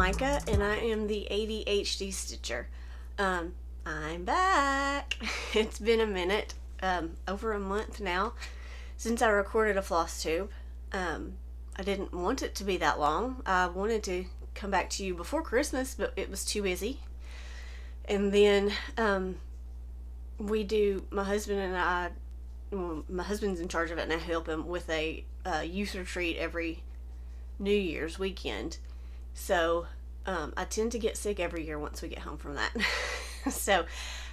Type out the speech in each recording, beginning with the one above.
Micah, and I am the ADHD Stitcher. I'm back. It's been a minute, over a month now, since I recorded a FlossTube. I didn't want it to be that long. I wanted to come back to you before Christmas, but it was too busy. And then my husband and I, well, my husband's in charge of it, and I help him with a youth retreat every New Year's weekend. So I tend to get sick every year once we get home from that. So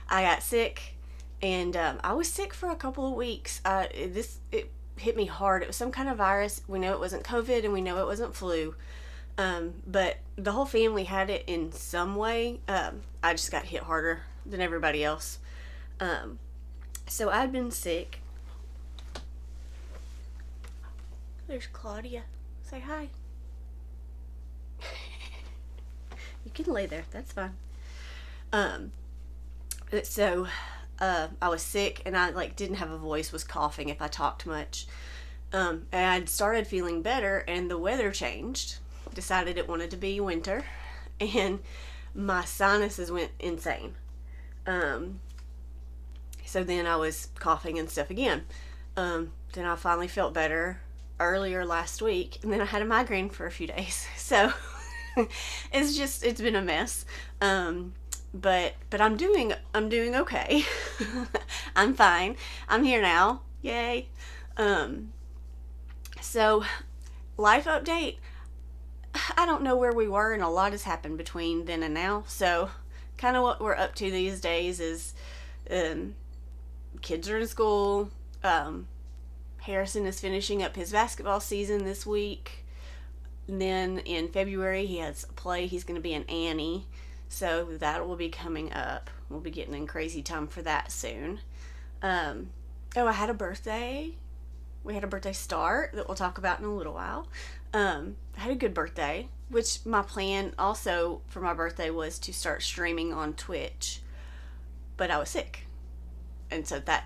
I got sick, and I was sick for a couple of weeks. It hit me hard. It was some kind of virus. We know it wasn't COVID, and we know it wasn't flu. But the whole family had it in some way. I just got hit harder than everybody else. So I'd been sick. There's Claudia. Say hi. You can lay there. That's fine. So I was sick, and I didn't have a voice, was coughing if I talked much. And I'd started feeling better, and the weather changed. Decided it wanted to be winter, and my sinuses went insane. So then I was coughing and stuff again. Then I finally felt better earlier last week, and then I had a migraine for a few days. So it's been a mess. But I'm doing okay. I'm fine. I'm here now. Yay. So life update. I don't know where we were, and a lot has happened between then and now. So kind of what we're up to these days is kids are in school. Harrison is finishing up his basketball season this week. And then in February he has a play. He's going to be an Annie. So that will be coming up. We'll be getting in crazy time for that soon. I had a birthday. We had a birthday start that we'll talk about in a little while. I had a good birthday, which my plan also for my birthday was to start streaming on Twitch. But I was sick, and so that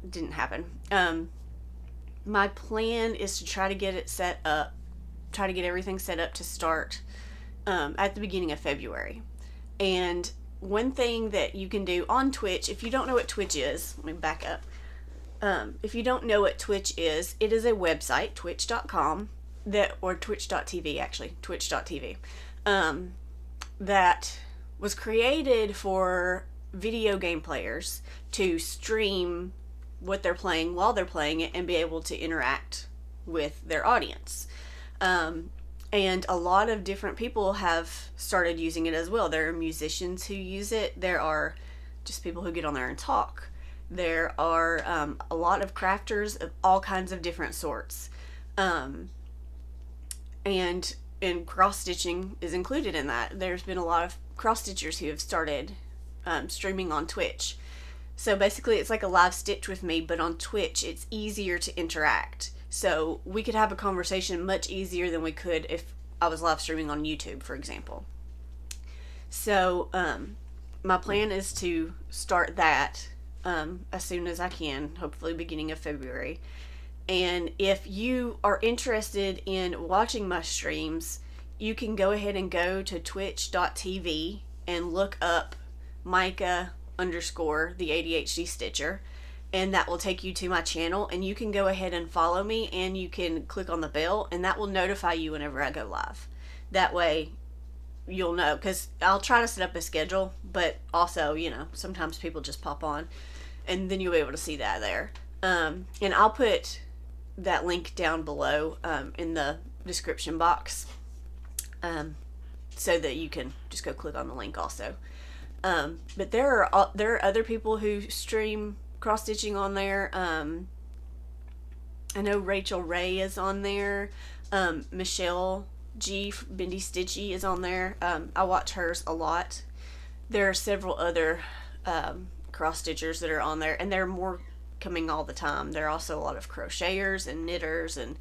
didn't happen. My plan is to try to get it set up, try to get everything set up to start at the beginning of February. And one thing that you can do on Twitch, if you don't know what Twitch is, let me back up. If you don't know what Twitch is, it is a website, twitch.com, or twitch.tv, actually, twitch.tv, that was created for video game players to stream what they're playing while they're playing it and be able to interact with their audience. And a lot of different people have started using it as well. There are musicians who use it. There are just people who get on there and talk. There are a lot of crafters of all kinds of different sorts. And cross-stitching is included in that. There's been a lot of cross-stitchers who have started streaming on Twitch. So basically it's like a live stitch with me, but on Twitch it's easier to interact. So we could have a conversation much easier than we could if I was live streaming on YouTube, for example. So my plan is to start that as soon as I can, hopefully beginning of February. And if you are interested in watching my streams, you can go ahead and go to twitch.tv and look up Micah _ the ADHD Stitcher, and that will take you to my channel, and you can go ahead and follow me, and you can click on the bell, and that will notify you whenever I go live. That way you'll know, because I'll try to set up a schedule, but also, sometimes people just pop on, and then you'll be able to see that there. And I'll put that link down below in the description box, so that you can just go click on the link also. But there are other people who stream cross-stitching on there. I know Rachel Ray is on there. Michelle G. Bendy Stitchy is on there. I watch hers a lot. There are several other cross-stitchers that are on there, and there are more coming all the time. There are also a lot of crocheters and knitters and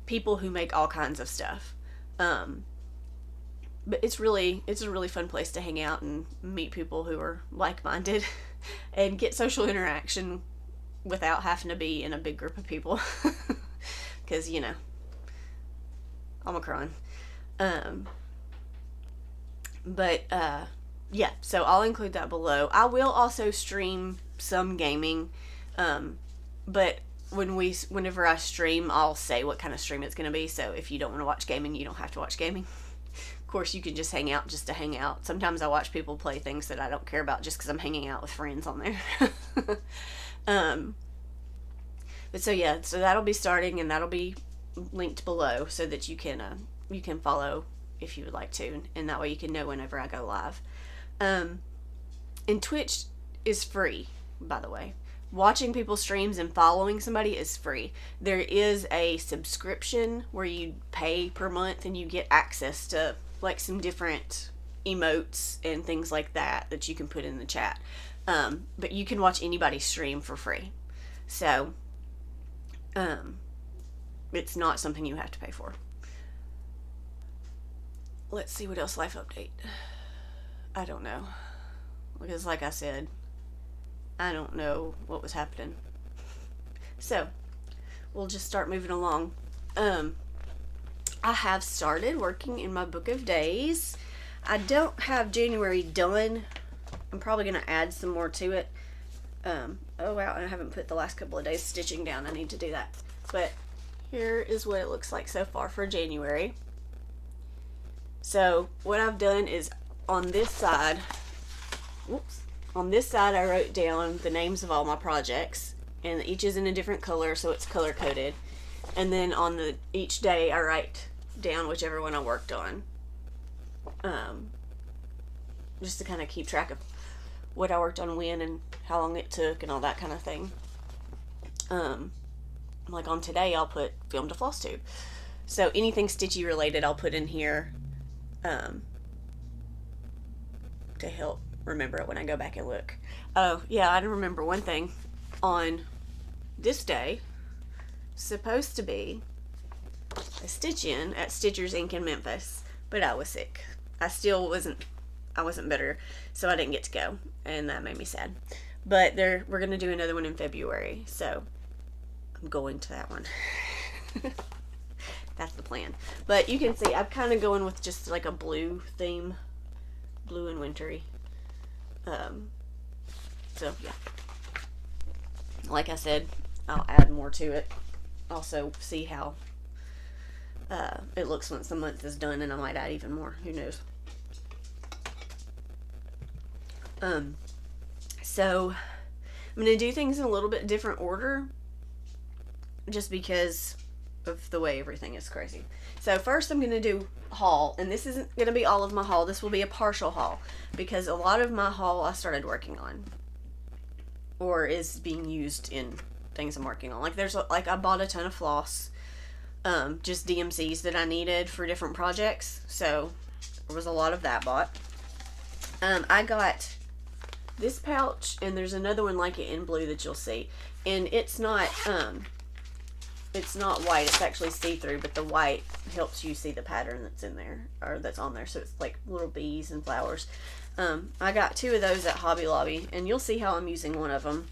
people who make all kinds of stuff. But it's a really fun place to hang out and meet people who are like-minded and get social interaction without having to be in a big group of people. Because, Omicron. But yeah, so I'll include that below. I will also stream some gaming, but whenever I stream, I'll say what kind of stream it's going to be. So if you don't want to watch gaming, you don't have to watch gaming. Of course, you can just hang out just to hang out. Sometimes I watch people play things that I don't care about just because I'm hanging out with friends on there. But so yeah, so that'll be starting, and that'll be linked below so that you can follow if you would like to, and that way you can know whenever I go live. And Twitch is free, by the way. Watching people's streams and following somebody is free. There is a subscription where you pay per month and you get access to like some different emotes and things like that you can put in the chat. But you can watch anybody stream for free. So, it's not something you have to pay for. Let's see what else. Life update. I don't know. Because like I said, I don't know what was happening. So, we'll just start moving along. I have started working in my book of days. I don't have January done. I'm probably going to add some more to it. Oh wow, I haven't put the last couple of days stitching down. I need to do that. But here is what it looks like so far for January. So what I've done is on this side, I wrote down the names of all my projects, and each is in a different color, so it's color coded. And then on each day I write down whichever one I worked on, just to kind of keep track of what I worked on when and how long it took and all that kind of thing. Like on today I'll put film to FlossTube, so anything stitchy related I'll put in here to help remember it when I go back and look. Oh yeah, I remember one thing. On this day, supposed to be a stitch in at Stitchers Inc. in Memphis, but I was sick. I wasn't better, so I didn't get to go, and that made me sad. But we're gonna do another one in February, so I'm going to that one. That's the plan. But you can see I'm kind of going with just like a blue theme, blue and wintry. So yeah, like I said, I'll add more to it. Also see how it looks once the month is done, and I might add even more. Who knows? So I'm going to do things in a little bit different order just because of the way everything is crazy. So first I'm going to do haul, and this isn't going to be all of my haul. This will be a partial haul because a lot of my haul I started working on or is being used in things I'm working on. Like I bought a ton of floss, just DMCs that I needed for different projects. So there was a lot of that bought. I got this pouch, and there's another one like it in blue that you'll see, and it's not white, it's actually see-through, but the white helps you see the pattern that's in there, or that's on there, so it's like little bees and flowers. I got 2 of those at Hobby Lobby, and you'll see how I'm using one of them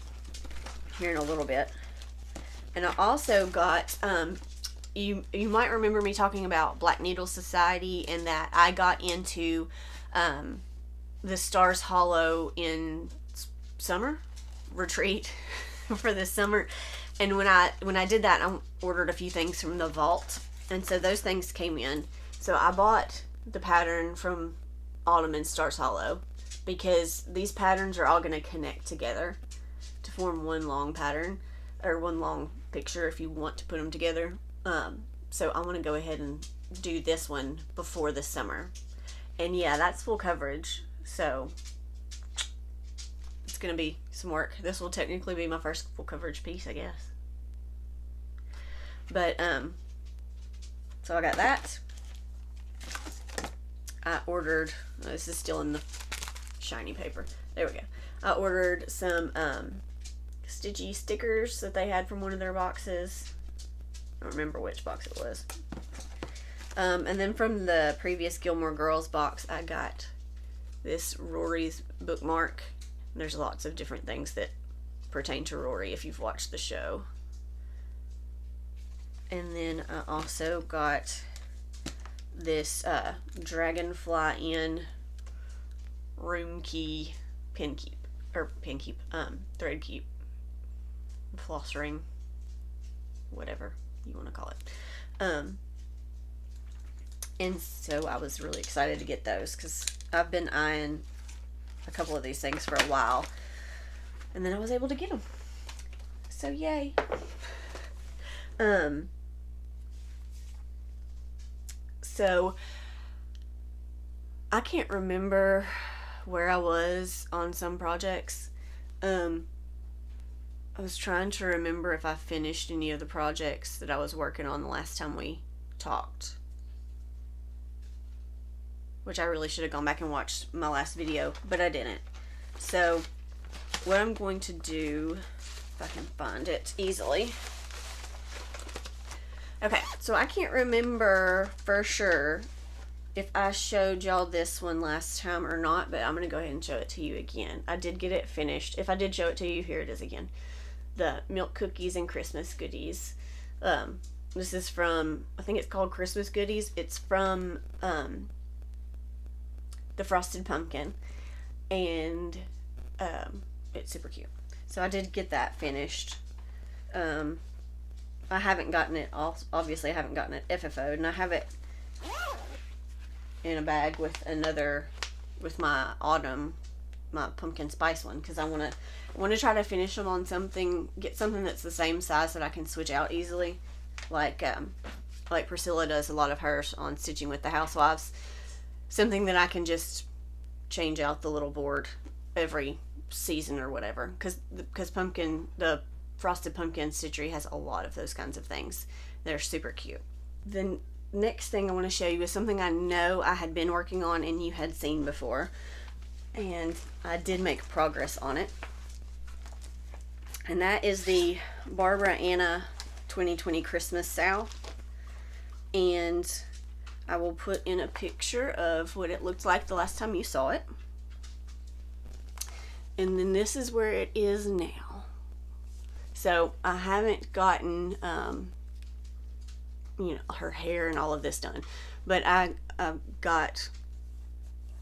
here in a little bit. And I also got, you might remember me talking about Black Needle Society, and that I got into the Stars Hollow in summer retreat for this summer. And when I did that, I ordered a few things from the vault, and so those things came in. So I bought the pattern from Autumn and Stars Hollow because these patterns are all going to connect together to form one long pattern, or one long picture if you want to put them together. So I want to go ahead and do this one before the summer. And yeah, that's full coverage, so it's going to be some work. This will technically be my first full coverage piece, I guess. But, so I got that. I ordered, this is still in the shiny paper. There we go. I ordered some stitchy stickers that they had from one of their boxes. I don't remember which box it was. And then from the previous Gilmore Girls box, I got this Rory's bookmark. There's lots of different things that pertain to Rory if you've watched the show. And then I also got this Dragonfly Inn room key pin keep, or pin keep, thread keep, floss ring, whatever you want to call it. And so I was really excited to get those because I've been eyeing a couple of these things for a while, and then I was able to get them. So yay. So I can't remember where I was on some projects. I was trying to remember if I finished any of the projects that I was working on the last time we talked, which I really should have gone back and watched my last video, but I didn't. So what I'm going to do, if I can find it easily. Okay, so I can't remember for sure if I showed y'all this one last time or not, but I'm going to go ahead and show it to you again. I did get it finished. If I did show it to you, here it is again. The milk cookies and Christmas goodies. This is from, I think it's called Christmas Goodies. It's from the Frosted Pumpkin, and it's super cute. So I did get that finished. I haven't gotten it, obviously I haven't gotten it FFO'd, and I have it in a bag with my autumn, my pumpkin spice one, because I want to try to finish them on something, get something that's the same size that I can switch out easily, like Priscilla does a lot of hers on Stitching with the Housewives. Something that I can just change out the little board every season or whatever, because the Frosted Pumpkin Stitchery has a lot of those kinds of things. They're super cute. The next thing I want to show you is something I know I had been working on and you had seen before, and I did make progress on it, and that is the Barbara Anna 2020 Christmas Sow. And I will put in a picture of what it looked like the last time you saw it, and then this is where it is now. So I haven't gotten, her hair and all of this done, but I got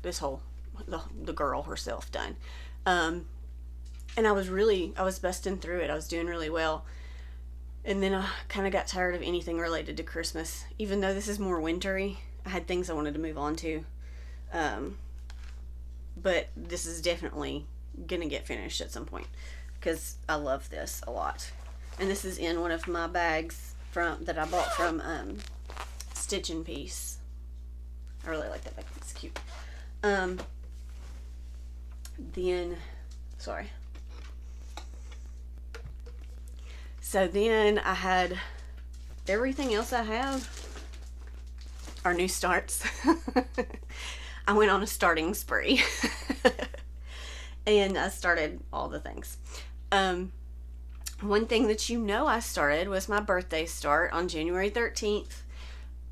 this whole, the girl herself done. And I was busting through it. I was doing really well. And then I kind of got tired of anything related to Christmas. Even though this is more wintry, I had things I wanted to move on to. But this is definitely going to get finished at some point, because I love this a lot. And this is in one of my bags that I bought from Stitch and Piece. I really like that bag. It's cute. So then I had everything else I have are new starts. I went on a starting spree. And I started all the things. One thing that I started was my birthday start on January 13th.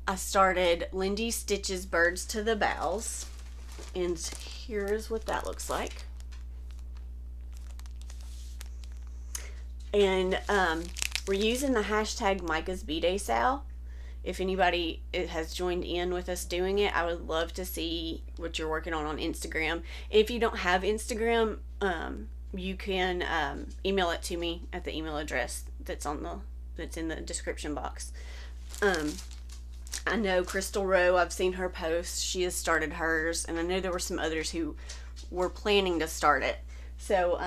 I started Lindy Stitches Birds to the Boughs. And here's what that looks like. And we're using the hashtag Micah's B-Day Sal. If anybody has joined in with us doing it, I would love to see what you're working on Instagram. If you don't have Instagram, you can email it to me at the email address that's in the description box. I know Crystal Rowe, I've seen her post. She has started hers, and I know there were some others who were planning to start it. So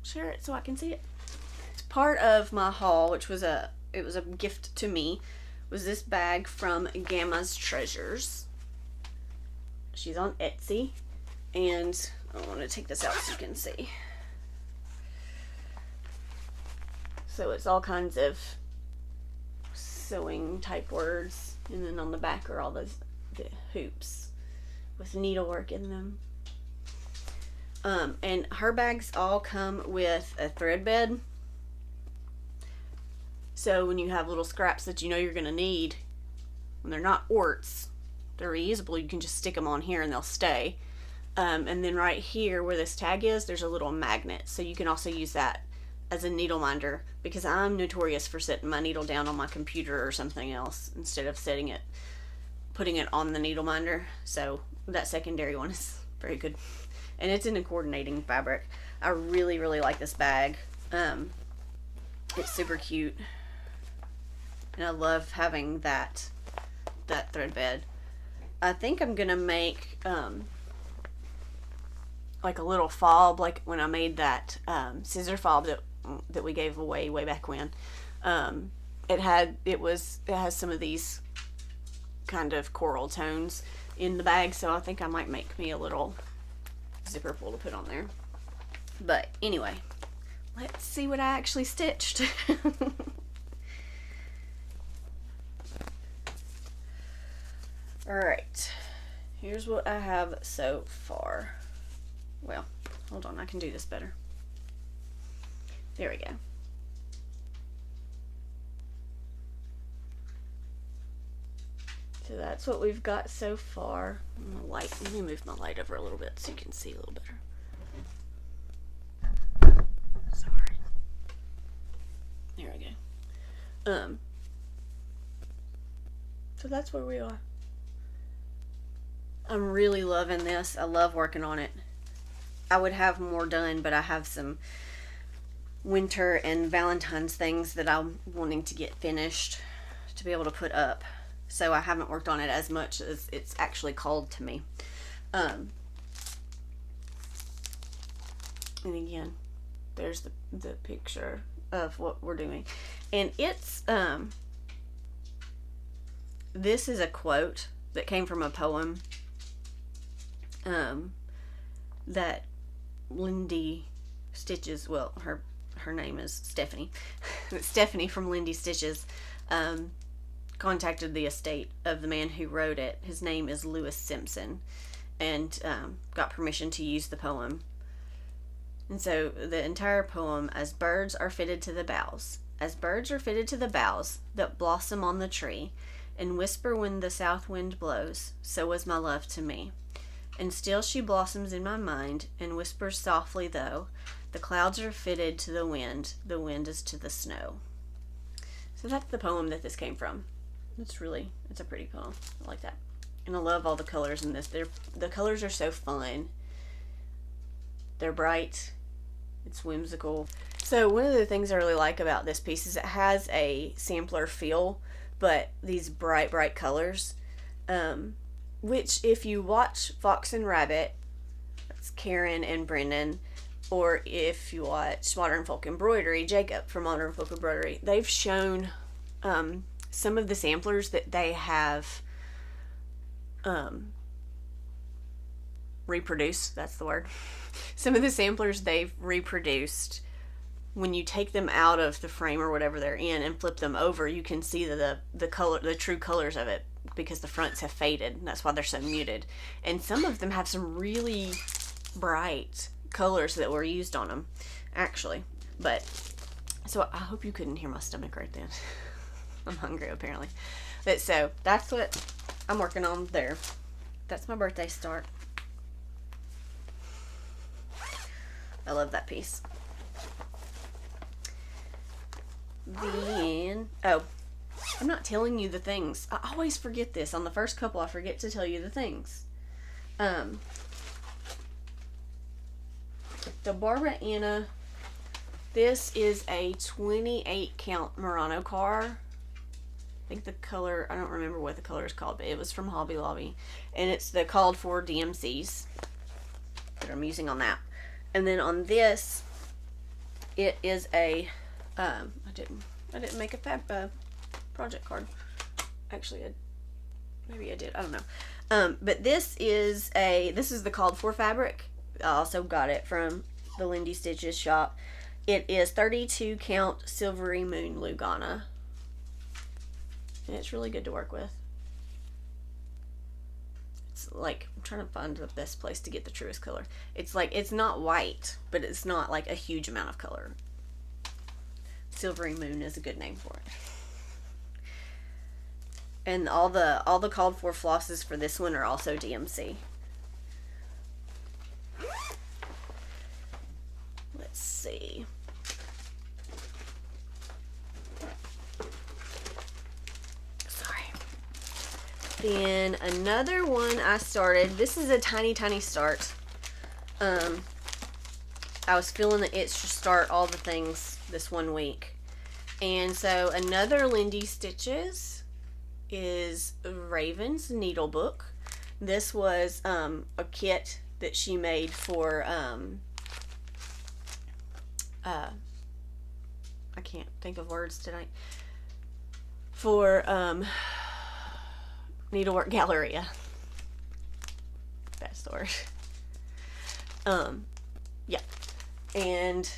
share it so I can see it. It's part of my haul, which was a gift to me, was this bag from Gamma's Treasures. She's on Etsy, and I want to take this out so you can see. So it's all kinds of sewing type words, and then on the back are all the hoops with needlework in them. And her bags all come with a thread bed. So when you have little scraps that you know you're going to need, when they're not orts, they're reusable, you can just stick them on here and they'll stay. And then right here where this tag is, there's a little magnet. So you can also use that as a needle minder, because I'm notorious for setting my needle down on my computer or something else instead of putting it on the needle minder. So that secondary one is very good. And it's in a coordinating fabric. I really, really like this bag. It's super cute. And I love having that thread bed. I think I'm gonna make like a little fob, like when I made that scissor fob that we gave away way back when. It has some of these kind of coral tones in the bag, so I think I might make me a little zipper pull to put on there. But anyway, let's see what I actually stitched. Alright, here's what I have so far. Well, hold on, I can do this better. There we go. So that's what we've got so far. Let me move my light over a little bit so you can see a little better. Sorry. There we go. So that's where we are. I'm really loving this. I love working on it. I would have more done, but I have some winter and Valentine's things that I'm wanting to get finished to be able to put up. So I haven't worked on it as much as it's actually called to me. And again, there's the picture of what we're doing. And it's, this is a quote that came from a poem that Lindy Stitches, well, her name is Stephanie. Stephanie from Lindy Stitches contacted the estate of the man who wrote it. His name is Lewis Simpson, and got permission to use the poem. And so the entire poem: as birds are fitted to the boughs, as birds are fitted to the boughs that blossom on the tree, and whisper when the south wind blows, so was my love to me. And still she blossoms in my mind, and whispers softly, though the clouds are fitted to the wind is to the snow. So that's the poem that this came from. It's a pretty poem. I like that. And I love all the colors in this. The colors are so fun. They're bright. It's whimsical. So one of the things I really like about this piece is it has a sampler feel, but these bright, bright colors, which if you watch Fox and Rabbit, that's Karen and Brendan, or if you watch Modern Folk Embroidery, Jacob from Modern Folk Embroidery, they've shown some of the samplers that they have reproduced. That's the word. Some of the samplers they've reproduced, when you take them out of the frame or whatever they're in and flip them over, you can see the true colors of it, because the fronts have faded, and that's why they're so muted. And some of them have some really bright colors that were used on them, actually. But so I hope you couldn't hear my stomach right then. I'm hungry apparently. But so that's what I'm working on there. That's my birthday start. I love that piece. Then, oh, I'm not telling you the things. I always forget this. On the first couple, I forget to tell you the things. The Barbara Anna, this is a 28 count Murano car. I think the color, I don't remember what the color is called, but it was from Hobby Lobby. And it's the called for DMCs that I'm using on that. And then on this, it is a, I didn't make a project card. Actually, maybe I did. I don't know. But this is the called for fabric. I also got it from the Lindy Stitches shop. It is 32 count Silvery Moon Lugana. And it's really good to work with. It's like, I'm trying to find the best place to get the truest color. It's like, it's not white, but it's not like a huge amount of color. Silvery Moon is a good name for it. And all the called for flosses for this one are also DMC. Let's see. Sorry. Then another one I started, this is a tiny start. I was feeling the itch to start all the things this one week. And so another Lindy Stitches is Raven's Needle Book. This was a kit that she made for I can't think of words tonight. For Needlework Galleria. That's the word. Yeah. And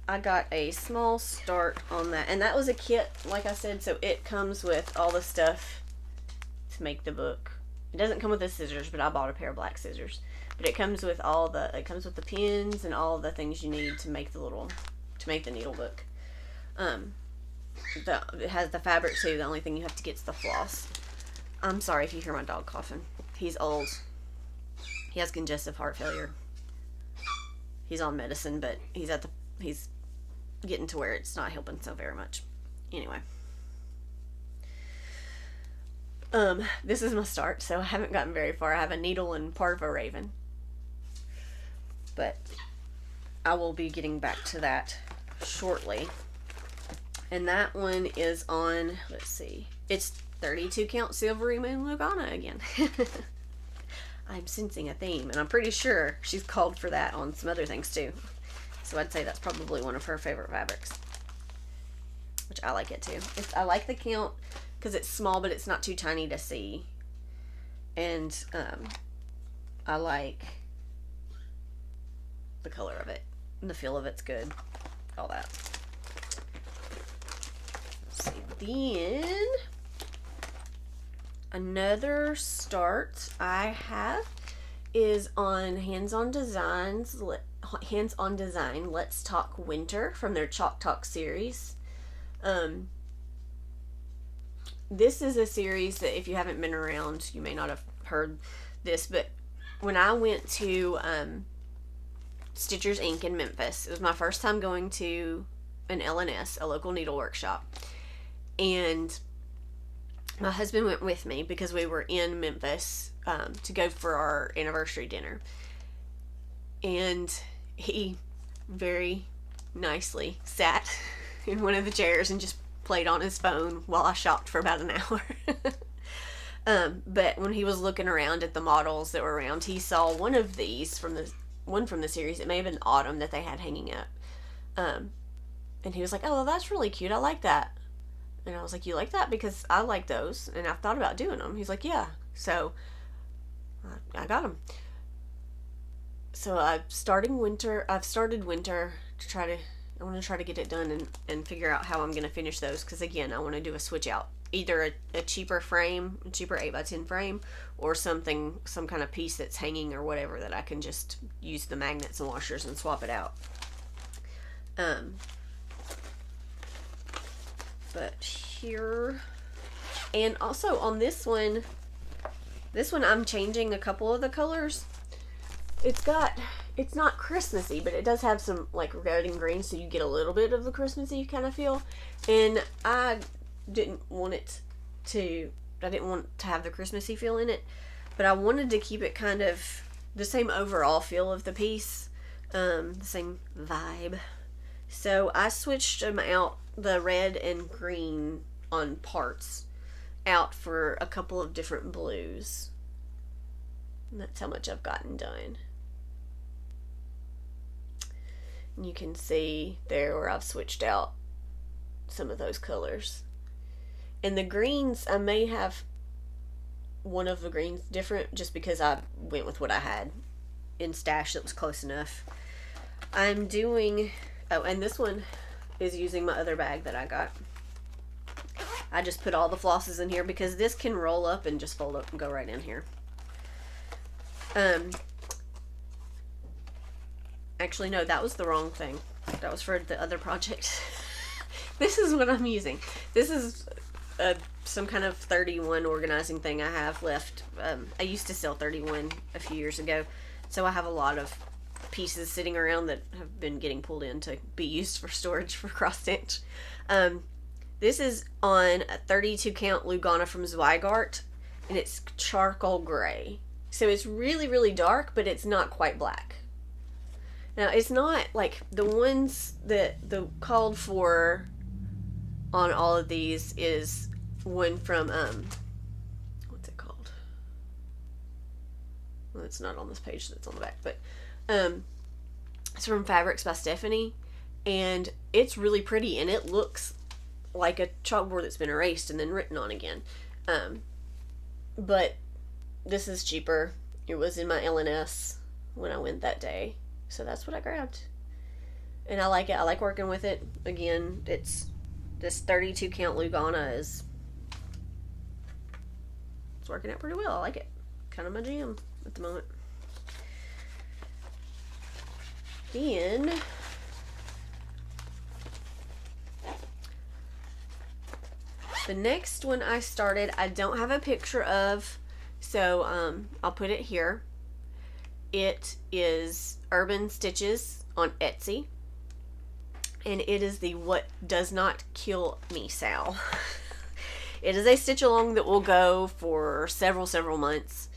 I got a small start on that. And that was a kit, like I said, so it comes with all the stuff to make the book. It doesn't come with the scissors, but I bought a pair of black scissors. But it comes with it comes with the pins and all the things you need to make the needle book. It has the fabric too. The only thing you have to get is the floss. I'm sorry if you hear my dog coughing. He's old. He has congestive heart failure. He's on medicine, but he's getting to where it's not helping so very much. Anyway. This is my start, so I haven't gotten very far. I have a needle and part of a raven. But I will be getting back to that shortly. And that one is on, let's see, it's 32 count Silvery Moon Lugana again. I'm sensing a theme, and I'm pretty sure she's called for that on some other things too. So I'd say that's probably one of her favorite fabrics, which I like it too. I like the count because it's small, but it's not too tiny to see. And I like the color of it, and the feel of it's good, all that. Let's see, then another start I have is on Hands-On Design, Let's Talk Winter from their Chalk Talk series. This is a series that if you haven't been around, you may not have heard this, but when I went to Stitchers Inc. in Memphis, it was my first time going to an LNS, a local needle workshop, and my husband went with me because we were in Memphis to go for our anniversary dinner. And he very nicely sat in one of the chairs and just played on his phone while I shopped for about an hour. But when he was looking around at the models that were around, he saw one of these from the series. It may have been Autumn that they had hanging up. And he was like, "Oh, well, that's really cute. I like that." And I was like, "You like that?" Because I like those, and I've thought about doing them. He's like, "Yeah." So I got them. So I've started winter I want to try to get it done and figure out how I'm going to finish those. Because again, I want to do a switch out. Either a cheaper frame, a cheaper 8x10 frame, or some kind of piece that's hanging or whatever that I can just use the magnets and washers and swap it out. But here, and also on this one I'm changing a couple of the colors. It's not Christmassy, but it does have some like red and green, so you get a little bit of the Christmassy kind of feel. And I didn't want to have the Christmassy feel in it, but I wanted to keep it kind of the same overall feel of the piece, the same vibe. So I switched them out, the red and green on parts, out for a couple of different blues. And that's how much I've gotten done. And you can see there where I've switched out some of those colors. And the greens, I may have one of the greens different just because I went with what I had in stash that was close enough. I'm doing, and this one is using my other bag that I got. I just put all the flosses in here because this can roll up and just fold up and go right in here. Actually, no, that was the wrong thing. That was for the other project. This is what I'm using. This is some kind of 31 organizing thing I have left. I used to sell 31 a few years ago, so I have a lot of pieces sitting around that have been getting pulled in to be used for storage for cross stitch. This is on a 32 count Lugana from Zweigart, and it's charcoal gray. So it's really, really dark, but it's not quite black. Now, it's not like the ones that the called for on all of these is one from, what's it called? Well, it's not on this page, that's on the back, but it's from Fabrics by Stephanie, and it's really pretty, and it looks like a chalkboard that's been erased and then written on again. But this is cheaper. It was in my LNS when I went that day, so that's what I grabbed. And I like it. I like working with it. Again, it's this 32 count Lugana it's working out pretty well. I like it. Kind of my jam at the moment. Then the next one I started, I don't have a picture of, so I'll put it here. It is Urban Stitches on Etsy, and it is the What Does Not Kill Me Sal. It is a stitch along that will go for several months.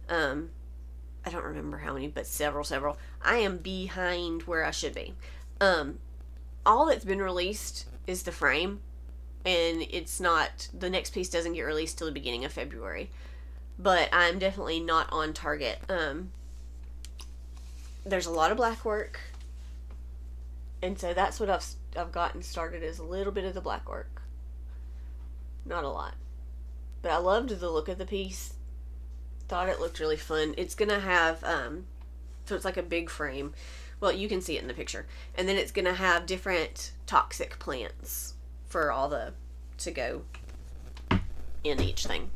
I don't remember how many, but several. I am behind where I should be. All that's been released is the frame, and it's not, the next piece doesn't get released till the beginning of February, but I'm definitely not on target. There's a lot of black work, and so that's what I've gotten started, is a little bit of the black work, not a lot, but I loved the look of the piece. Thought it looked really fun. It's gonna have so it's like a big frame. Well, you can see it in the picture, and then it's gonna have different toxic plants for all to go in each thing.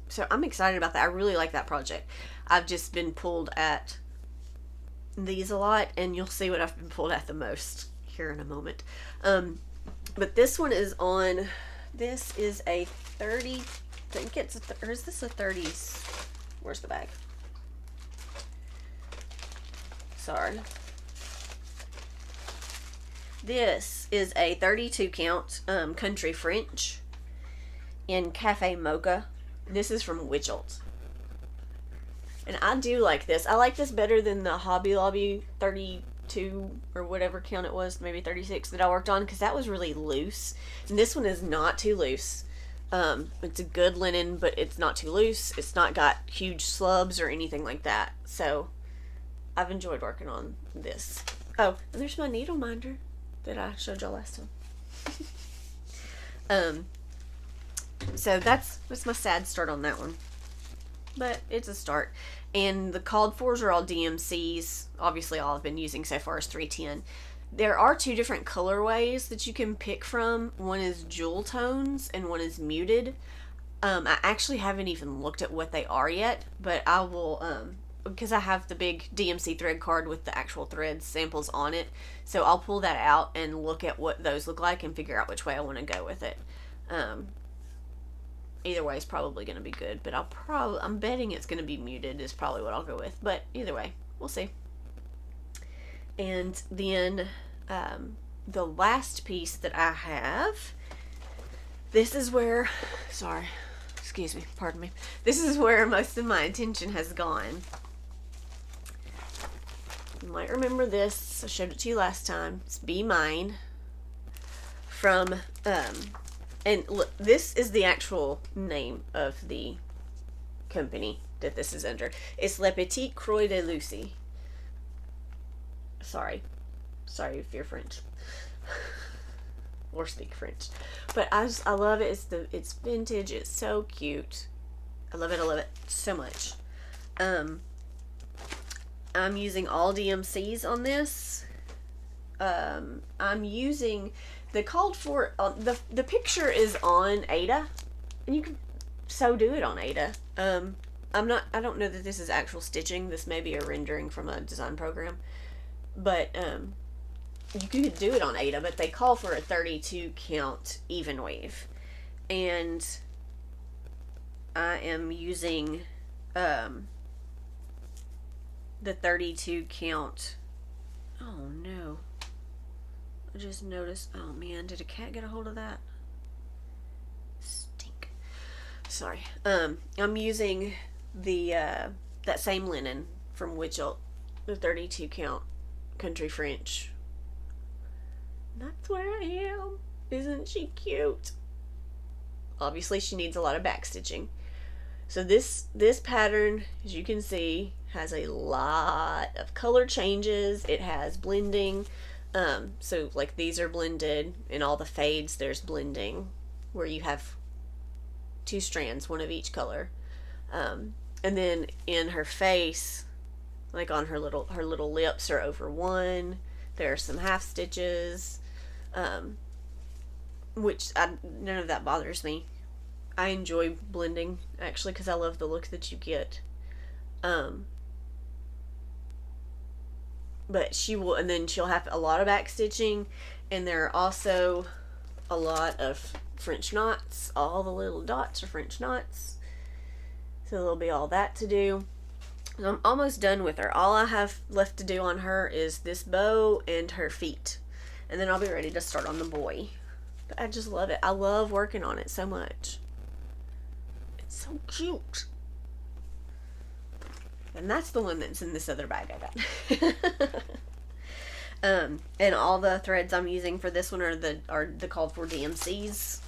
So I'm excited about that. I really like that project. I've just been pulled at these a lot, and you'll see what I've been pulled at the most here in a moment. But this one is on, this is a 30, I think it's or is this a 30s? Where's the bag? Sorry. This is a 32 count country French in Cafe Mocha. This is from Witchelt. And I do like this. I like this better than the Hobby Lobby 32 or whatever count it was, maybe 36 that I worked on, because that was really loose. And this one is not too loose. It's a good linen, but it's not too loose. It's not got huge slubs or anything like that. So I've enjoyed working on this. Oh, and there's my needle minder that I showed y'all last time. So that's my sad start on that one, but it's a start. And the called fors are all DMCs. Obviously all I've been using so far is 310. There are two different colorways that you can pick from. One is jewel tones and one is muted. I actually haven't even looked at what they are yet, but I will, because I have the big DMC thread card with the actual thread samples on it, so I'll pull that out and look at what those look like and figure out which way I want to go with it. Either way is probably going to be good, but I'm betting it's going to be muted is probably what I'll go with, but either way, we'll see. And then the last piece that I have, this is where, sorry, excuse me, pardon me, this is where most of my attention has gone. You might remember this, I showed it to you last time. It's Be Mine from, and look, this is the actual name of the company that this is under. It's Le Petit Croix de Lucie. Sorry if you're French or speak French, but I love it. It's vintage. It's so cute. I love it so much. I'm using all DMCs on this. I'm using the called for the picture is on Aida, and you can so do it on Aida. I don't know that this is actual stitching. This may be a rendering from a design program, but you could do it on Aida, but they call for a 32 count even weave, and I am using the 32 count. Oh no, I just noticed, oh man, did a cat get a hold of that? Stink. Sorry. I'm using the that same linen from Witchelt, the 32 count country French. That's where I am. Isn't she cute? Obviously she needs a lot of back stitching. So this pattern, as you can see, has a lot of color changes. It has blending. So like these are blended. In all the fades there's blending where you have 2 strands, one of each color. And then in her face, like on her little lips are over 1. There are some half stitches, which none of that bothers me. I enjoy blending, actually, because I love the look that you get. But she will, and then she'll have a lot of back stitching, and there are also a lot of French knots. All the little dots are French knots. So there'll be all that to do. So I'm almost done with her. All I have left to do on her is this bow and her feet. And then I'll be ready to start on the boy. But I just love it. I love working on it so much. It's so cute. And that's the one that's in this other bag I got. And all the threads I'm using for this one are the called for DMCs.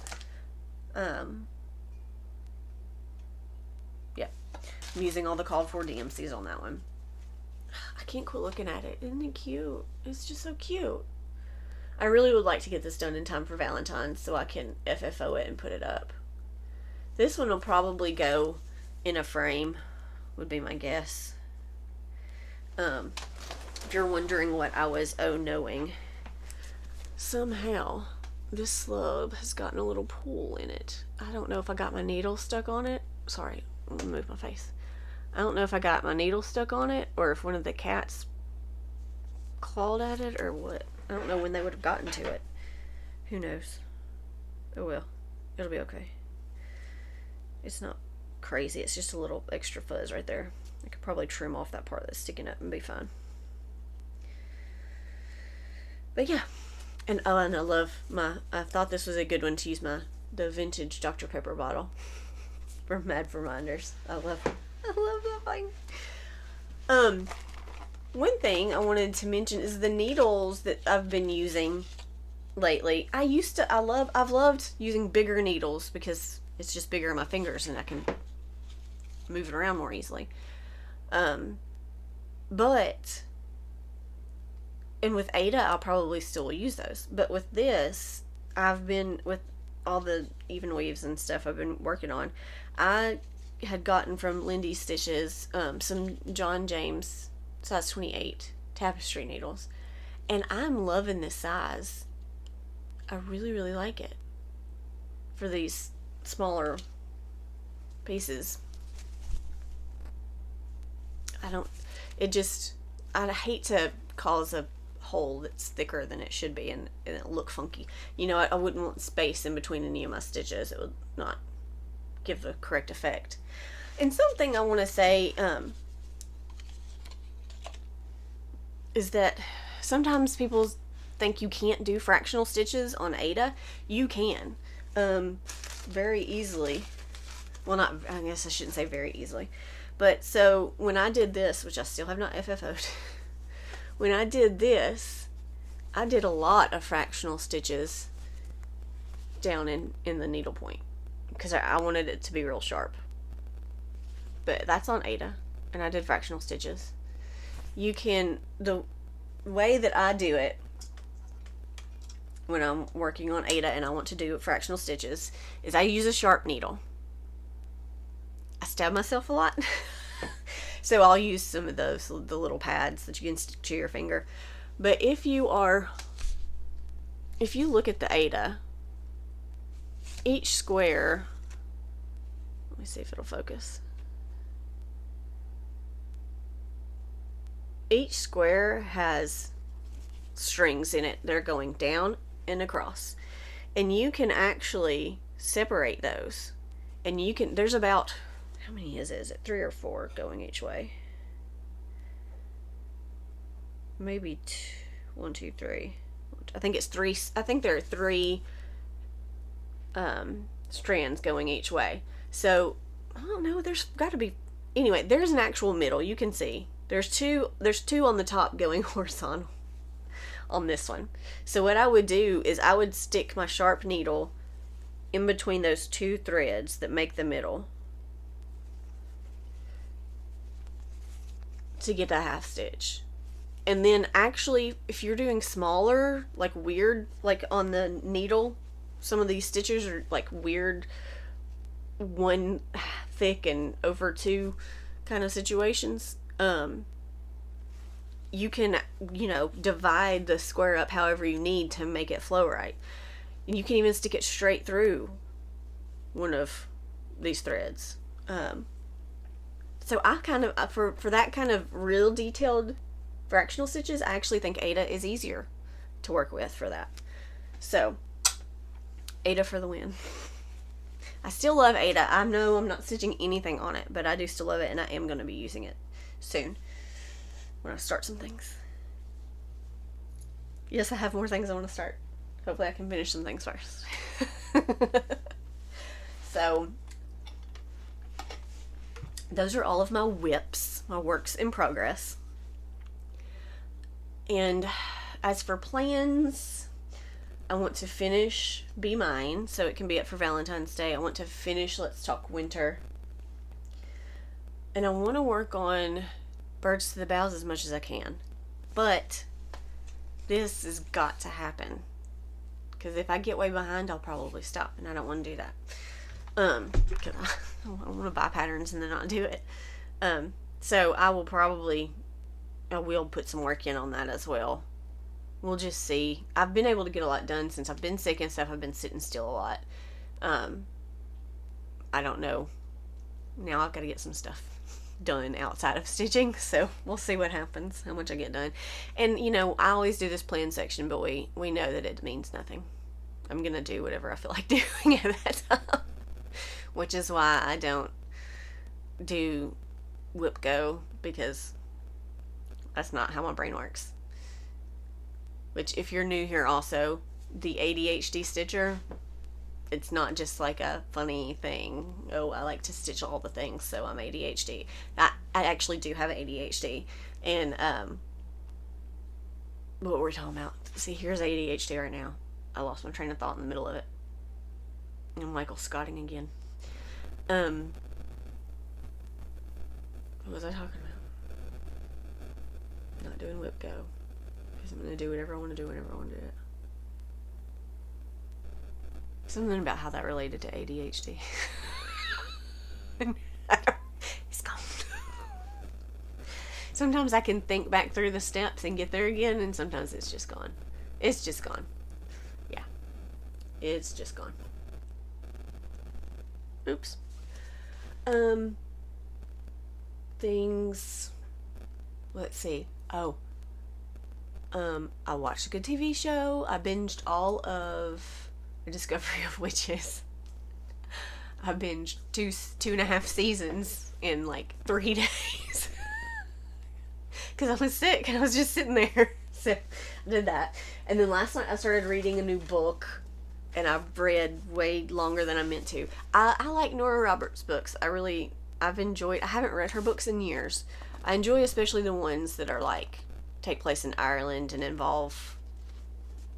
Yeah. I'm using all the called for DMCs on that one. I can't quit looking at it. Isn't it cute? It's just so cute. I really would like to get this done in time for Valentine's so I can FFO it and put it up. This one will probably go in a frame, would be my guess. If you're wondering what I was knowing, somehow this slub has gotten a little pool in it. I don't know if I got my needle stuck on it. Sorry, I'm gonna move my face. I don't know if I got my needle stuck on it or if one of the cats clawed at it or what. I don't know when they would have gotten to it. Who knows? Oh well, it'll be okay. It's not crazy. It's just a little extra fuzz right there. I could probably trim off that part that's sticking up and be fine. But yeah. And oh, and I thought this was a good one to use the vintage Dr. Pepper bottle for Mad Reminders. I love that thing. One thing I wanted to mention is the needles that I've been using lately. I've loved using bigger needles because it's just bigger in my fingers and I can move it around more easily. But, and with Aida, I'll probably still use those. But with this, I've been, with all the even weaves and stuff I've been working on, I had gotten from Lindy Stitches some John James size 28 tapestry needles. And I'm loving this size. I really, really like it for these smaller pieces. I hate to cause a hole that's thicker than it should be and it'll look funky. You know, I wouldn't want space in between any of my stitches. It would not give the correct effect. And something I want to say is that sometimes people think you can't do fractional stitches on Aida. You can very easily. Well, I guess I shouldn't say very easily. But so when I did this, which I still have not FFO'd, when I did this, I did a lot of fractional stitches down in the needle point because I wanted it to be real sharp. But that's on Aida, and I did fractional stitches. The way that I do it when I'm working on Aida and I want to do fractional stitches is I use a sharp needle. I stab myself a lot. So I'll use some of those, the little pads that you can stick to your finger. But if you look at the Aida, each square, let me see if it'll focus. Each square has strings in it. They're going down and across. And you can actually separate those. And there's about, how many is it? Is it 3 or 4 going each way? Maybe 1, 2, 3. I think it's three. I think there are three strands going each way. So I don't know. There's got to be. Anyway, there's an actual middle. You can see there's two. There's two on the top going horizontal on this one. So what I would do is I would stick my sharp needle in between those two threads that make the middle to get a half stitch. And then actually, if you're doing smaller, like weird, like on the needle, some of these stitches are like weird, one thick and over two kind of situations. You can, divide the square up however you need to make it flow right. And you can even stick it straight through one of these threads. So I kind of, for that kind of real detailed fractional stitches, I actually think Aida is easier to work with for that. So, Aida for the win. I still love Aida. I know I'm not stitching anything on it, but I do still love it, and I am going to be using it soon when I start some things. Yes, I have more things I want to start. Hopefully I can finish some things first. So, those are all of my whips, my works in progress. And as for plans, I want to finish Be Mine, so it can be up for Valentine's Day. I want to finish Let's Talk Winter. And I want to work on Birds to the Boughs as much as I can. But this has got to happen. Because if I get way behind, I'll probably stop. And I don't want to do that. Because I don't want to buy patterns and then not do it. So I will put some work in on that as well. We'll just see. I've been able to get a lot done since I've been sick and stuff. I've been sitting still a lot. I don't know. Now I've got to get some stuff done outside of stitching, so we'll see what happens, how much I get done. And I always do this plan section, but we know that it means nothing. I'm gonna do whatever I feel like doing at that time, which is why I don't do whip go, because that's not how my brain works. Which, if you're new here also, the ADHD stitcher, it's not just like a funny thing. Oh, I like to stitch all the things, so I'm ADHD. I actually do have ADHD. And, what were we talking about? See, here's ADHD right now. I lost my train of thought in the middle of it. I'm Michael Scotting again. What was I talking about? Not doing whip go. Because I'm going to do whatever I want to do whenever I want to do it. Something about how that related to ADHD. It's gone. Sometimes I can think back through the steps and get there again, and sometimes it's just gone. It's just gone. Yeah. It's just gone. Oops. Things. Let's see. Oh. I watched a good TV show. I binged all of The Discovery of Witches. I binged two and a half seasons in like 3 days. Because I was sick and I was just sitting there. So I did that. And then last night I started reading a new book. And I've read way longer than I meant to. I like Nora Roberts' books. I haven't read her books in years. I enjoy especially the ones that are like, take place in Ireland and involve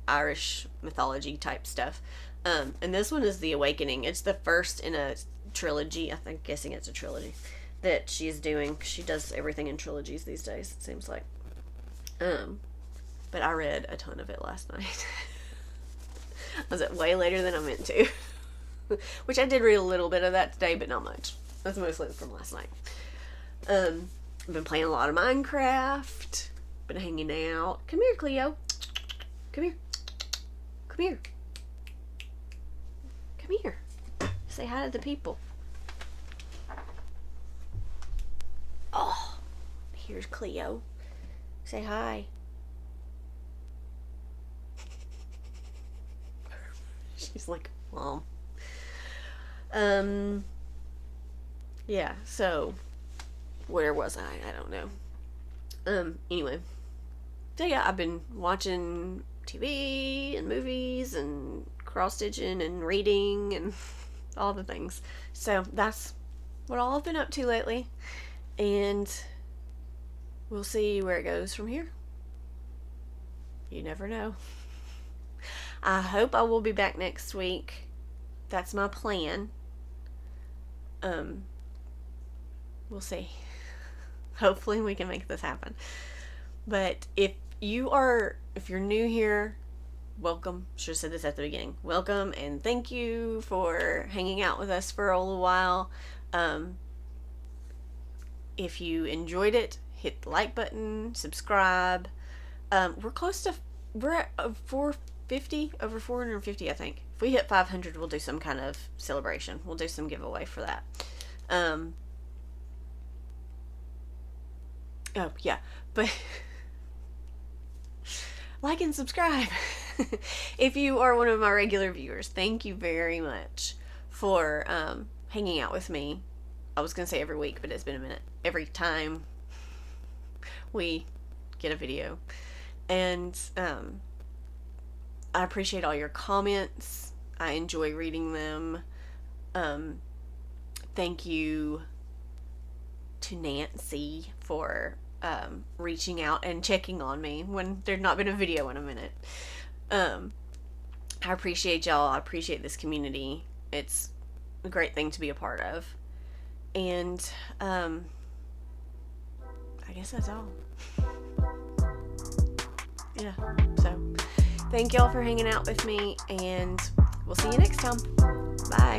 Irish mythology type stuff. And this one is The Awakening. It's the first in a trilogy. I'm guessing it's a trilogy that she's doing. She does everything in trilogies these days, it seems like. But I read a ton of it last night. I was up way later than I meant to. Which I did read a little bit of that today, but not much. That's mostly from last night. I've been playing a lot of Minecraft. Been hanging out. Come here, Cleo. Come here. Come here. Come here. Say hi to the people. Oh, here's Cleo. Say hi. She's like, Mom. Yeah, so where was I? I don't know. Anyway. So yeah, I've been watching TV and movies and cross-stitching and reading and all the things. So that's what all I've been up to lately, and we'll see where it goes from here. You never know. I hope I will be back next week. That's my plan. We'll see. Hopefully we can make this happen. But if you're new here, welcome. Should have said this at the beginning. Welcome, and thank you for hanging out with us for a little while. If you enjoyed it, hit the like button, subscribe. We're at 450, over 450, I think. If we hit 500, we'll do some kind of celebration. We'll do some giveaway for that. Oh, yeah. But like and subscribe. If you are one of my regular viewers, thank you very much for hanging out with me. I was going to say every week, but it's been a minute. Every time we get a video. And I appreciate all your comments. I enjoy reading them. Thank you to Nancy for reaching out and checking on me when there's not been a video in a minute. I appreciate y'all. I appreciate this community. It's a great thing to be a part of. And I guess that's all. Yeah, so thank y'all for hanging out with me, and we'll see you next time. Bye.